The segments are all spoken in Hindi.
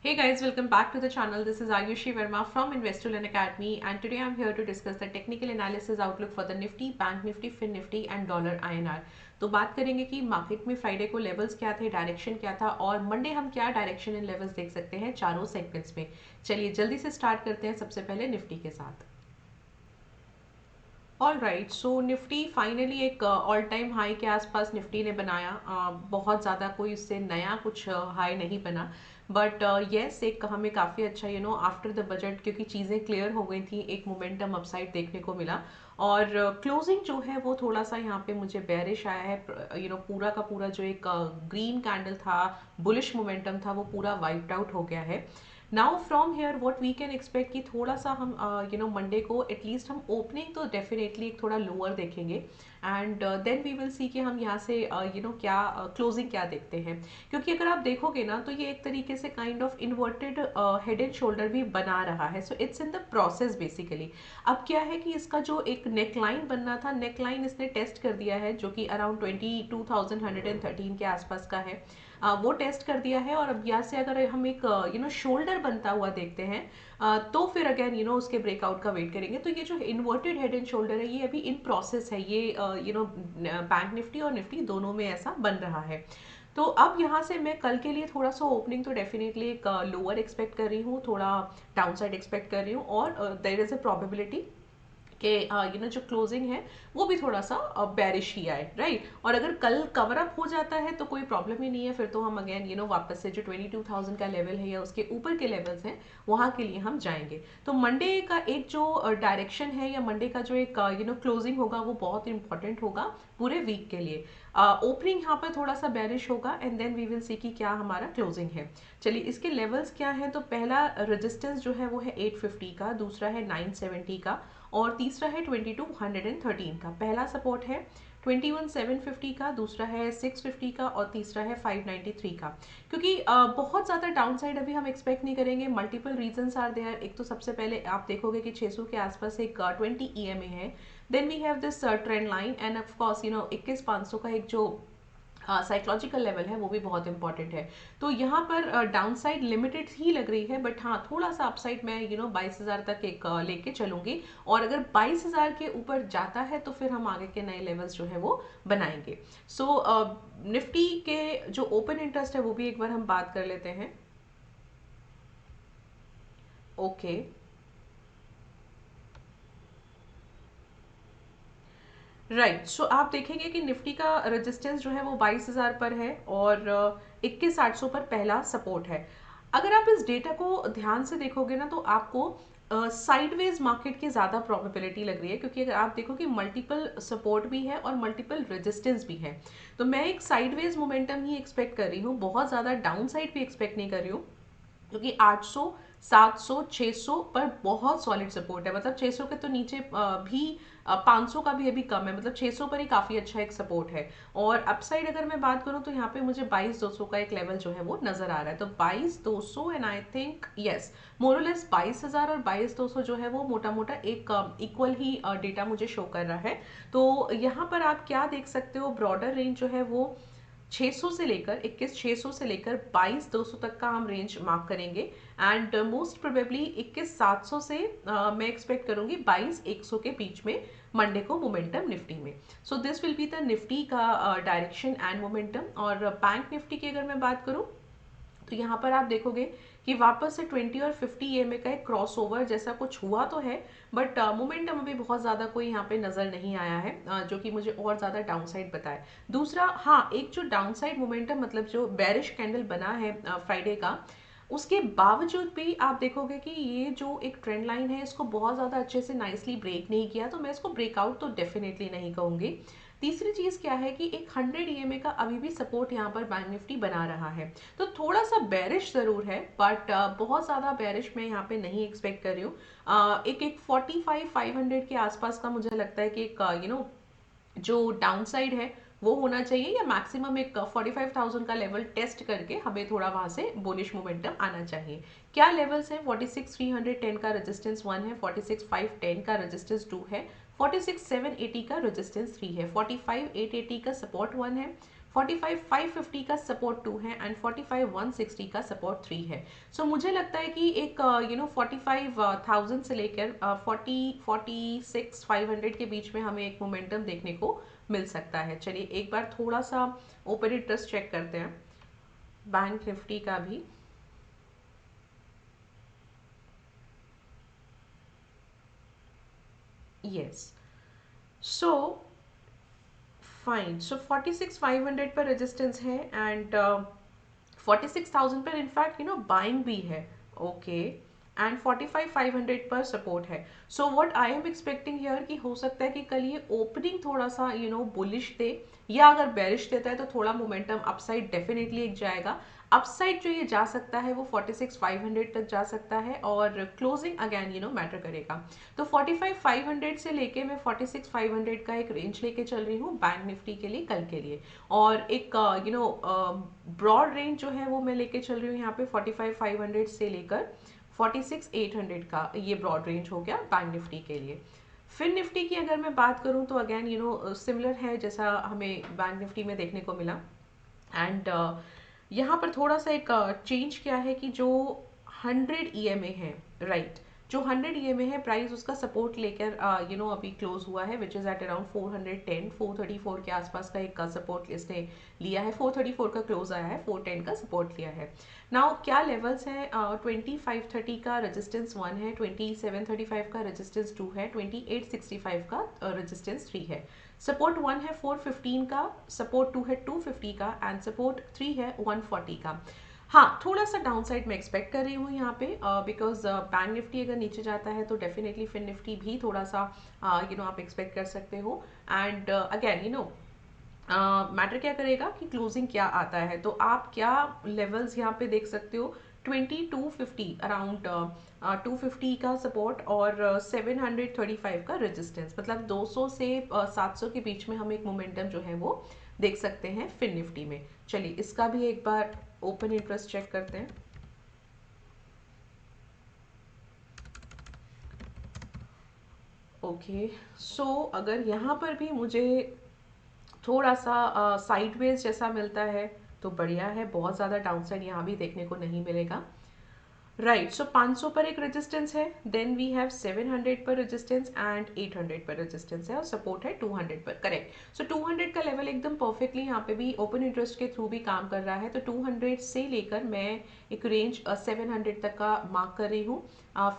Hey guys, welcome back to the channel. This is Ayushi Verma from Investoland Academy, and today I'm here to discuss the technical analysis outlook for the Nifty, Bank Nifty, Fin Nifty and dollar INR. तो बात करेंगे कि मार्केट में फ्राइडे को लेवल्स क्या थे, डायरेक्शन क्या था और मंडे हम क्या डायरेक्शन इन लेवल्स देख सकते हैं चारों सेगमेंट्स में. चलिए जल्दी से स्टार्ट करते हैं सबसे पहले निफ्टी के साथ. ऑल राइट, सो निफ्टी फाइनली एक ऑल टाइम हाई के आसपास निफ्टी ने बनाया. बहुत ज़्यादा कोई उससे नया कुछ हाई नहीं बना, बट येस एक हमें काफ़ी अच्छा आफ्टर द बजट क्योंकि चीज़ें क्लियर हो गई थी, एक मोमेंटम अपसाइड देखने को मिला. और क्लोजिंग जो है वो थोड़ा सा यहाँ पे मुझे बेरिश आया है. पूरा का पूरा जो एक ग्रीन कैंडल था, बुलिश मोमेंटम था, वो पूरा वाइप्ड आउट हो गया है. Now from here what we can expect कि थोड़ा सा हम मंडे को एटलीस्ट हम ओपनिंग तो डेफिनेटली एक थोड़ा लोअर देखेंगे. And then we will see कि हम यहाँ से क्या क्लोजिंग क्या देखते हैं. क्योंकि अगर आप देखोगे ना तो ये एक तरीके से kind of inverted head and shoulder भी बना रहा है. So it's in the process basically. अब क्या है कि इसका जो एक नेक लाइन बनना था, नेक लाइन इसने टेस्ट कर दिया है जो कि अराउंड 22,113 के आसपास का है. वो टेस्ट कर दिया है. और अब यहाँ से अगर हम एक शोल्डर बनता हुआ देखते हैं तो फिर अगेन उसके ब्रेकआउट का वेट करेंगे. तो ये जो इन्वर्टेड हेड एंड शोल्डर है ये अभी इन प्रोसेस है. ये बैंक निफ्टी और निफ्टी दोनों में ऐसा बन रहा है. तो अब यहाँ से मैं कल के लिए थोड़ा सा ओपनिंग तो डेफिनेटली एक लोअर एक्सपेक्ट कर रही हूँ, थोड़ा डाउन साइड एक्सपेक्ट कर रही हूँ. और देयर इज अ प्रोबेबिलिटी कि जो क्लोजिंग है वो भी थोड़ा सा बेरिश ही आए, राइट. और अगर कल कवर अप हो जाता है तो कोई प्रॉब्लम ही नहीं है. फिर तो हम अगेन वापस से जो 22,000 का लेवल है या उसके ऊपर के लेवल्स हैं वहाँ के लिए हम जाएंगे. तो मंडे का एक जो डायरेक्शन है या मंडे का जो एक क्लोजिंग होगा वो बहुत इंपॉर्टेंट होगा पूरे वीक के लिए. ओपनिंग यहाँ पर थोड़ा सा बेरिश होगा and then we will see कि क्या हमारा क्लोजिंग है. चलिए इसके लेवल्स क्या हैं. तो पहला रेजिस्टेंस जो है वो है 850 का, दूसरा है 970 का और तीसरा है 2213 का. पहला सपोर्ट है 21,750 का, दूसरा है 650 का और तीसरा है 593 का. क्योंकि बहुत ज़्यादा डाउन साइड अभी हम एक्सपेक्ट नहीं करेंगे. Multiple reasons are there. एक तो सबसे पहले आप देखोगे कि 600 के आसपास एक 20 EMA है. Then we have this trend line and of course 21,500 का एक जो साइकोलॉजिकल लेवल है वो भी बहुत इंपॉर्टेंट है. तो यहाँ पर डाउन साइड लिमिटेड ही लग रही है, बट हाँ थोड़ा सा अपसाइड मैं 22,000 तक एक लेके चलूंगी. और अगर 22,000 के ऊपर जाता है तो फिर हम आगे के नए लेवल्स जो है वो बनाएंगे. सो निफ्टी के जो ओपन इंटरेस्ट है वो भी एक बार हम बात कर लेते हैं. Okay, right. सो आप देखेंगे कि निफ्टी का रेजिस्टेंस जो है वो 22,000 पर है और 21,800 पर पहला सपोर्ट है. अगर आप इस डेटा को ध्यान से देखोगे ना तो आपको साइडवेज मार्केट की ज़्यादा प्रोबेबिलिटी लग रही है. क्योंकि अगर आप देखो कि मल्टीपल सपोर्ट भी है और मल्टीपल रेजिस्टेंस भी है, तो मैं एक साइडवेज मोमेंटम ही एक्सपेक्ट कर रही हूँ. बहुत ज़्यादा डाउन साइड भी एक्सपेक्ट नहीं कर रही हूँ. क्योंकि 800, 700, 600 पर बहुत सॉलिड सपोर्ट है. मतलब 600 के तो नीचे भी 500 का भी अभी कम है. मतलब 600 पर ही काफ़ी अच्छा एक सपोर्ट है. और अपसाइड अगर मैं बात करूं तो यहाँ पे मुझे 22,200 का एक लेवल जो है वो नजर आ रहा है. तो 22,200 एंड आई थिंक यस मोरलेस 22,000 और 22,200 जो है वो मोटा मोटा एक इक्वल ही डेटा मुझे शो कर रहा है. तो यहाँ पर आप क्या देख सकते हो, ब्रॉडर रेंज जो है वो 600 से लेकर 21,600 से लेकर 22,200 तक का हम रेंज मार्क करेंगे. एंड मोस्ट प्रोबेबली 21,700 से मैं एक्सपेक्ट करूंगी 22,100 के बीच में मंडे को मोमेंटम निफ्टी में. So this will be the Nifty का डायरेक्शन एंड मोमेंटम. और बैंक निफ्टी की अगर मैं बात करूं तो यहाँ पर आप देखोगे कि वापस से 20 और 50 EMA का एक क्रॉस ओवर जैसा कुछ हुआ तो है, बट मोमेंटम अभी बहुत ज़्यादा कोई यहाँ पे नज़र नहीं आया है जो कि मुझे और ज़्यादा डाउन साइड बताए. दूसरा हाँ, एक जो डाउन साइड मोमेंटम मतलब जो बेरिश कैंडल बना है फ्राइडे का, उसके बावजूद भी आप देखोगे कि ये जो एक ट्रेंड लाइन है इसको बहुत ज़्यादा अच्छे से नाइसली ब्रेक नहीं किया. तो मैं इसको ब्रेकआउट तो डेफिनेटली नहीं कहूँगी. तीसरी चीज़ क्या है कि एक 100 EMA का अभी भी सपोर्ट यहाँ पर बैंक निफ्टी बना रहा है. तो थोड़ा सा बेरिश ज़रूर है, बट बहुत ज़्यादा बेरिश मैं यहाँ पे नहीं एक्सपेक्ट कर रही हूँ. एक 45,500 के आसपास का मुझे लगता है कि एक जो डाउन साइड है वो होना चाहिए, या मैक्सिमम एक 45,000 का लेवल टेस्ट करके हमें थोड़ा वहां से बुलिश मोमेंटम आना चाहिए. क्या लेवल्स हैं? 46,310 का रेजिस्टेंस 1 है, 46,510 का रेजिस्टेंस 2 है, 46,780 का रेजिस्टेंस 3 है, 45,880 का सपोर्ट 1 है, 45,550 का सपोर्ट 2 है एंड 45,160 का सपोर्ट 3 है। सो मुझे लगता है कि एक 45,000 से लेकर 46,500 के बीच में हमें एक मोमेंटम देखने को मिल सकता है। चलिए एक बार थोड़ा सा ओपन इंटरेस्ट चेक करते हैं बैंक निफ्टी का भी। Yes, so fine. सो 46,500 पर रेजिस्टेंस है एंड 46,000 पर इनफैक्ट बाइंग भी है। ओके, एंड 45,500 पर सपोर्ट है। So what I am expecting here कि हो सकता है कि कल ये ओपनिंग थोड़ा सा बुलिश दे, या अगर बेरिश देता है तो थोड़ा मोमेंटम अपसाइड डेफिनेटली एक जाएगा। अपसाइड जो ये जा सकता है वो 46,500 तक जा सकता है और क्लोजिंग अगेन मैटर करेगा। तो 45,500 से लेके मैं 46,500 का एक रेंज लेके चल रही हूँ बैंक निफ्टी के लिए कल के लिए। और एक ब्रॉड रेंज जो है वो मैं लेके चल रही हूँ यहाँ पे 45,500 से लेकर 46,800 का, ये ब्रॉड रेंज हो गया बैंक निफ्टी के लिए। फिन निफ्टी की अगर मैं बात करूँ तो अगेन सिमिलर है जैसा हमें बैंक निफ्टी में देखने को मिला। एंड यहाँ पर थोड़ा सा एक चेंज क्या है कि जो 100 ईएमए है, राइट, जो 100 ईएमए है प्राइस उसका सपोर्ट लेकर अभी क्लोज हुआ है विच इज एट अराउंड 410, 434 के आसपास का एक सपोर्ट इसने लिया है। 434 का क्लोज आया है, 410 का सपोर्ट लिया है। नाउ क्या लेवल्स हैं, 2530 का रेजिस्टेंस 1 है, 2735 का रेजिस्टेंस 2 है, 2865 का रेजिस्टेंस 3 है। सपोर्ट 1 है 415 का, सपोर्ट 2 है 250 का एंड सपोर्ट 3 है 140 का। हाँ, थोड़ा सा डाउन साइड मैं एक्सपेक्ट कर रही हूँ यहाँ पे बिकॉज बैंक निफ्टी अगर नीचे जाता है तो डेफिनेटली फिन निफ्टी भी थोड़ा सा आप एक्सपेक्ट कर सकते हो। एंड अगेन मैटर क्या करेगा कि क्लोजिंग क्या आता है। तो आप क्या लेवल्स यहाँ पे देख सकते हो, 2250 अराउंड 250 का सपोर्ट और 735 का रेजिस्टेंस, मतलब 200 से 700 के बीच में हम एक मोमेंटम जो है वो देख सकते हैं फिन निफ्टी में। चलिए इसका भी एक बार ओपन इंटरेस्ट चेक करते हैं। ओके, सो अगर यहाँ पर भी मुझे थोड़ा सा साइडवेज जैसा मिलता है तो बढ़िया है, बहुत ज़्यादा डाउनसाइड यहाँ भी देखने को नहीं मिलेगा। राइट, सो 500 पर एक रेजिस्टेंस है, देन वी हैव 700 पर रेजिस्टेंस एंड 800 पर रेजिस्टेंस है और सपोर्ट है 200 पर। करेक्ट, सो 200 का लेवल एकदम परफेक्टली यहाँ पे भी ओपन इंटरेस्ट के थ्रू भी काम कर रहा है। तो 200 से लेकर मैं एक रेंज 700 तक का मार्क कर रही हूँ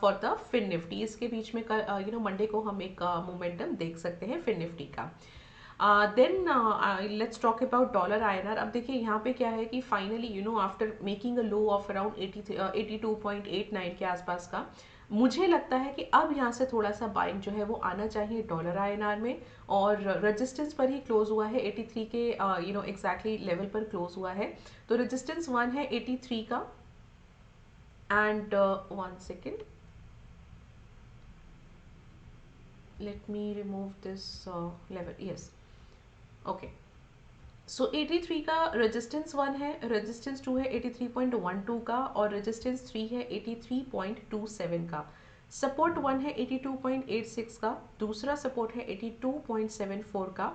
फॉर द फिन निफ्टी। इसके बीच में मंडे को हम एक मोमेंटम देख सकते हैं फिन निफ्टी का। Then let's talk about dollar INR. अब देखिए यहाँ पे क्या है कि finally after making a low of around 82.89 के आसपास का, मुझे लगता है कि अब यहाँ से थोड़ा सा बाइंग जो है वो आना चाहिए डॉलर आईएनआर में। और रेजिस्टेंस पर ही क्लोज हुआ है 83 के एग्जैक्टली लेवल पर क्लोज हुआ है। तो रेजिस्टेंस 1 है 83 का and 1 second, let me remove this level. Yes, okay, सो 83 का रेजिस्टेंस 1 है, रेजिस्टेंस 2 है 83.12 का और रेजिस्टेंस 3 है 83.27 का। सपोर्ट 1 है 82.86 का, दूसरा सपोर्ट है 82.74 का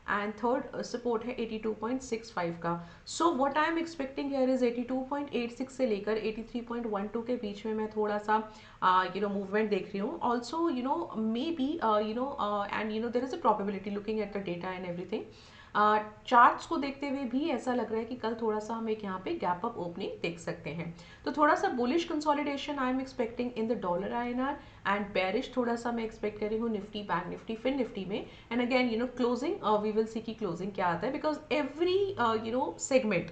एंड थर्ड सपोर्ट है 82.65 का। So what I am expecting here is 82.86 से लेकर 83.12 के बीच में मैं थोड़ा सा मूवमेंट देख रही हूँ। Also may be and there is a probability looking at the data and everything. Charts को देखते हुए भी ऐसा लग रहा है कि कल थोड़ा सा हम एक यहाँ पे गैप अप ओपनिंग देख सकते हैं। तो थोड़ा सा bullish consolidation I am expecting in the dollar INR and bearish थोड़ा सा मैं एक्सपेक्ट कर रही हूँ निफ्टी बैंक निफ्टी फिन निफ्टी में। And again closing we will see की क्लोजिंग क्या आता है because every segment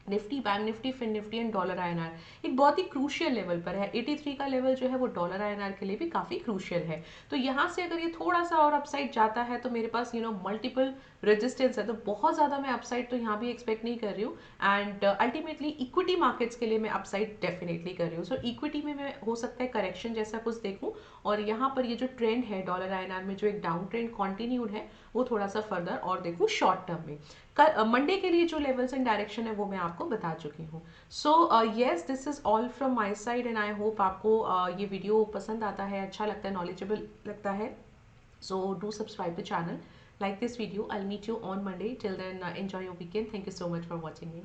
Nifty bank Nifty fin Nifty and dollar INR एक बहुत ही क्रूशियल लेवल पर है। 83 का लेवल जो है वो डॉलर आईएनआर के लिए भी काफी क्रूशियल है। तो यहाँ से अगर ये थोड़ा सा और अपसाइड जाता है तो मेरे पास मल्टीपल रेजिस्टेंस है, तो बहुत ज्यादा मैं अपसाइड तो यहाँ भी एक्सपेक्ट नहीं कर रही हूँ। एंड अल्टीमेटली इक्विटी मार्केट्स के लिए मैं अपसाइड डेफिनेटली कर रही हूँ। सो इक्विटी में मैं हो सकता है करेक्शन जैसा कुछ देखूँ और यहाँ पर ये जो ट्रेंड है डॉलर आईएनआर में जो एक डाउन ट्रेंड कॉन्टिन्यूड है वो थोड़ा सा फर्दर और देखूँ शॉर्ट टर्म में। मंडे के लिए जो लेवल्स एंड डायरेक्शन है वो मैं आपको बता चुकी हूँ। So yes, this is all from my side and I hope आपको ये वीडियो पसंद आता है, अच्छा लगता है, नॉलेजेबल लगता है। So do subscribe the channel. like this video. I'll meet you on Monday. Till then, enjoy your weekend. Thank you so much for watching me.